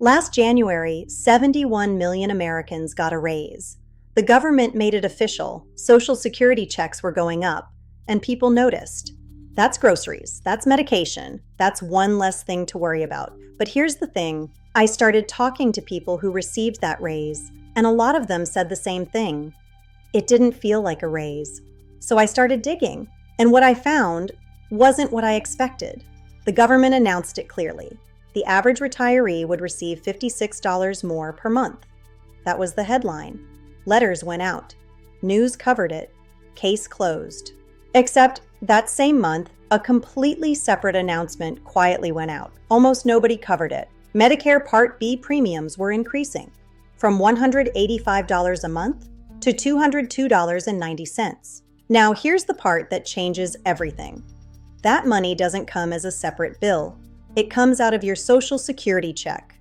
Last January, 71 million Americans got a raise. The government made it official. Social Security checks were going up, and people noticed. That's groceries, that's medication, that's one less thing to worry about. But here's the thing, I started talking to people who received that raise, and a lot of them said the same thing. It didn't feel like a raise. So I started digging, and what I found wasn't what I expected. The government announced it clearly. The average retiree would receive $56 more per month. That was the headline. Letters went out. News covered it. Case closed. Except that same month, a completely separate announcement quietly went out. Almost nobody covered it. Medicare Part B premiums were increasing from $185 a month to $202.90. Now, here's the part that changes everything. That money doesn't come as a separate bill. It comes out of your Social Security check,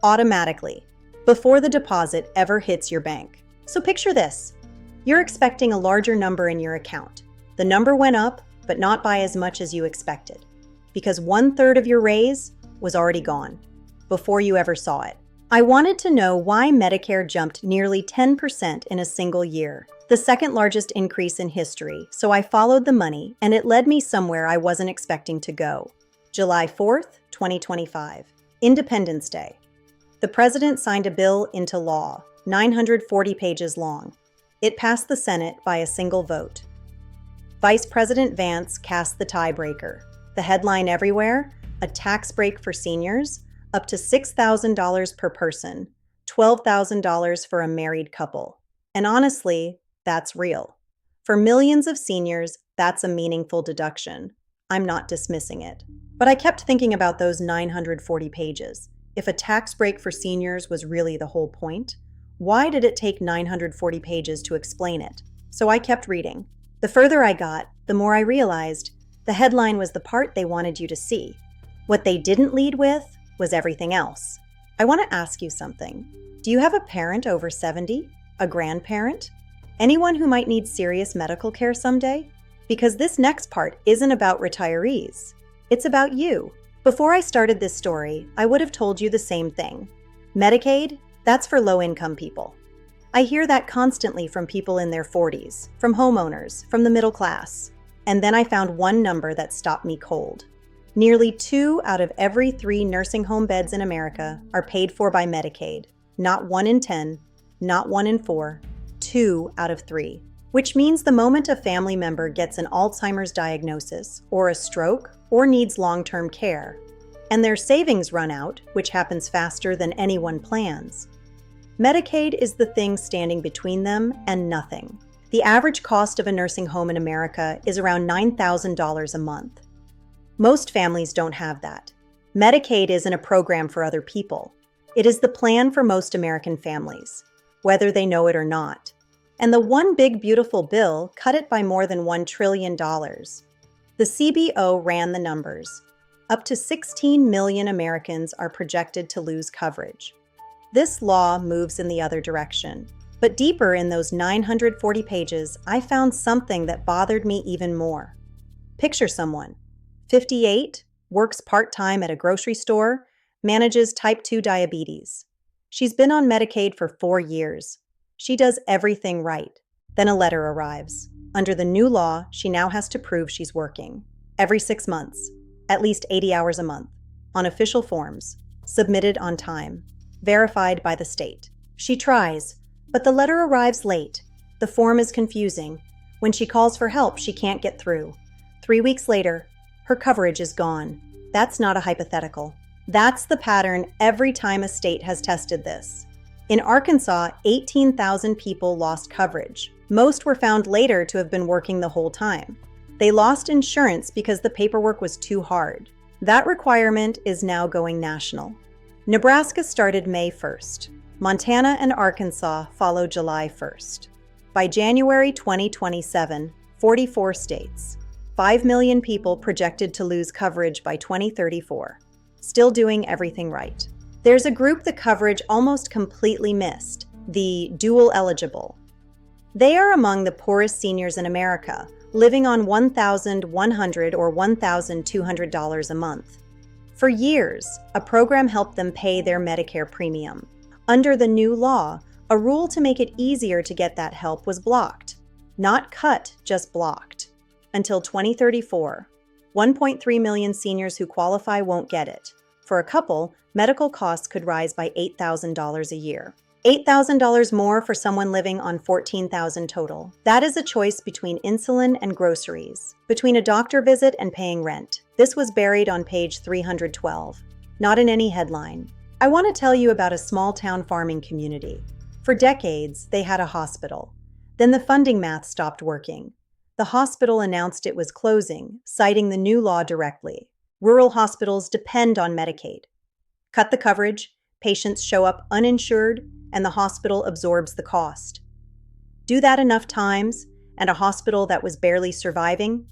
automatically, before the deposit ever hits your bank. So picture this. You're expecting a larger number in your account. The number went up, but not by as much as you expected, because 1/3 of your raise was already gone, before you ever saw it. I wanted to know why Medicare jumped nearly 10% in a single year, the second largest increase in history, so I followed the money, and it led me somewhere I wasn't expecting to go. July 4th, 2025, Independence Day. The president signed a bill into law, 940 pages long. It passed the Senate by a single vote. Vice President Vance cast the tiebreaker. The headline everywhere, a tax break for seniors, up to $6,000 per person, $12,000 for a married couple. And honestly, that's real. For millions of seniors, that's a meaningful deduction. I'm not dismissing it. But I kept thinking about those 940 pages. If a tax break for seniors was really the whole point, why did it take 940 pages to explain it? So I kept reading. The further I got, the more I realized the headline was the part they wanted you to see. What they didn't lead with was everything else. I want to ask you something. Do you have a parent over 70? A grandparent? Anyone who might need serious medical care someday? Because this next part isn't about retirees. It's about you. Before I started this story, I would have told you the same thing. Medicaid, that's for low-income people. I hear that constantly from people in their 40s, from homeowners, from the middle class. And then I found one number that stopped me cold. Nearly 2 out of every 3 nursing home beds in America are paid for by Medicaid. Not 1 in 10, not 1 in 4, 2 out of 3. Which means the moment a family member gets an Alzheimer's diagnosis, or a stroke, or needs long-term care, and their savings run out, which happens faster than anyone plans, Medicaid is the thing standing between them and nothing. The average cost of a nursing home in America is around $9,000 a month. Most families don't have that. Medicaid isn't a program for other people. It is the plan for most American families, whether they know it or not. And the One Big Beautiful Bill cut it by more than $1 trillion. The CBO ran the numbers. Up to 16 million Americans are projected to lose coverage. This law moves in the other direction. But deeper in those 940 pages, I found something that bothered me even more. Picture someone, 58, works part-time at a grocery store, manages type 2 diabetes. She's been on Medicaid for 4 years. She does everything right. Then a letter arrives. Under the new law, she now has to prove she's working. Every 6 months, at least 80 hours a month, on official forms, submitted on time, verified by the state. She tries, but the letter arrives late. The form is confusing. When she calls for help, she can't get through. 3 weeks later, her coverage is gone. That's not a hypothetical. That's the pattern every time a state has tested this. In Arkansas, 18,000 people lost coverage. Most were found later to have been working the whole time. They lost insurance because the paperwork was too hard. That requirement is now going national. Nebraska started May 1st. Montana and Arkansas follow July 1st. By January 2027, 44 states. 5 million people projected to lose coverage by 2034. Still doing everything right. There's a group the coverage almost completely missed, the dual eligible. They are among the poorest seniors in America, living on $1,100 or $1,200 a month. For years, a program helped them pay their Medicare premium. Under the new law, a rule to make it easier to get that help was blocked. Not cut, just blocked. Until 2034, 1.3 million seniors who qualify won't get it. For a couple, medical costs could rise by $8,000 a year. $8,000 more for someone living on $14,000 total. That is a choice between insulin and groceries, between a doctor visit and paying rent. This was buried on page 312, not in any headline. I want to tell you about a small-town farming community. For decades, they had a hospital. Then the funding math stopped working. The hospital announced it was closing, citing the new law directly. Rural hospitals depend on Medicaid. Cut the coverage, patients show up uninsured, and the hospital absorbs the cost. Do that enough times, and a hospital that was barely surviving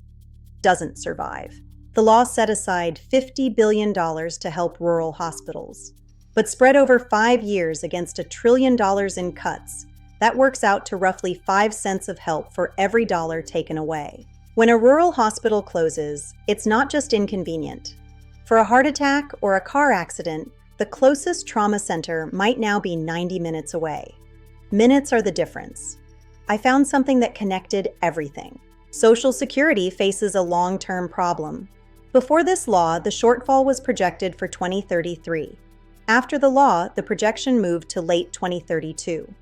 doesn't survive. The law set aside $50 billion to help rural hospitals. But spread over 5 years against $1 trillion in cuts, that works out to roughly 5 cents of help for every dollar taken away. When a rural hospital closes, it's not just inconvenient. For a heart attack or a car accident, the closest trauma center might now be 90 minutes away. Minutes are the difference. I found something that connected everything. Social Security faces a long-term problem. Before this law, the shortfall was projected for 2033. After the law, the projection moved to late 2032.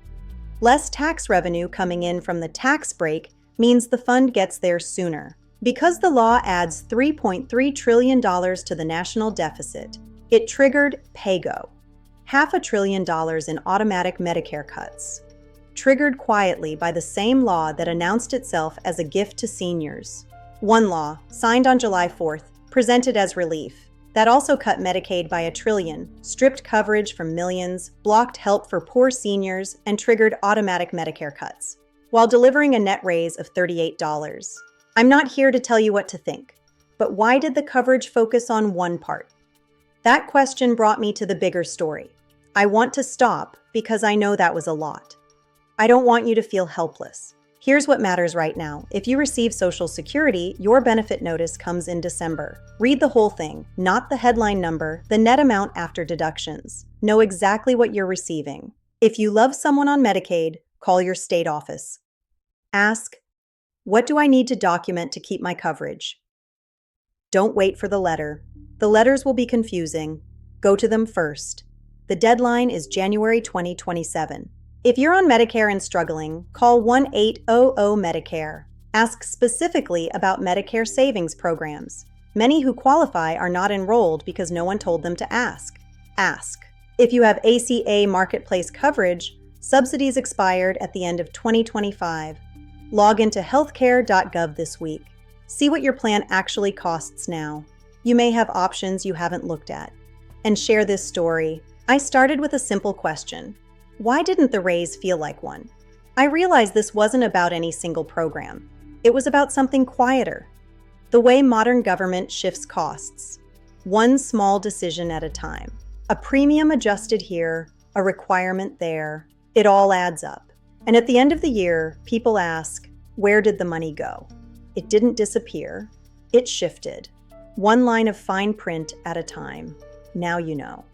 Less tax revenue coming in from the tax break means the fund gets there sooner. Because the law adds $3.3 trillion to the national deficit, it triggered PAYGO, $500 billion in automatic Medicare cuts, triggered quietly by the same law that announced itself as a gift to seniors. One law, signed on July 4th, presented as relief. That also cut Medicaid by $1 trillion, stripped coverage from millions, blocked help for poor seniors, and triggered automatic Medicare cuts, while delivering a net raise of $38. I'm not here to tell you what to think, but why did the coverage focus on one part? That question brought me to the bigger story. I want to stop because I know that was a lot. I don't want you to feel helpless. Here's what matters right now. If you receive Social Security, your benefit notice comes in December. Read the whole thing, not the headline number, the net amount after deductions. Know exactly what you're receiving. If you love someone on Medicaid, call your state office. Ask, what do I need to document to keep my coverage? Don't wait for the letter. The letters will be confusing. Go to them first. The deadline is January 2027. If you're on Medicare and struggling, call 1-800-MEDICARE. Ask specifically about Medicare savings programs. Many who qualify are not enrolled because no one told them to ask. Ask. If you have ACA Marketplace coverage, subsidies expired at the end of 2025. Log into healthcare.gov this week. See what your plan actually costs now. You may have options you haven't looked at. And share this story. I started with a simple question. Why didn't the raise feel like one? I realized this wasn't about any single program. It was about something quieter. The way modern government shifts costs. One small decision at a time. A premium adjusted here, a requirement there. It all adds up. And at the end of the year, people ask, where did the money go? It didn't disappear. It shifted. One line of fine print at a time. Now you know.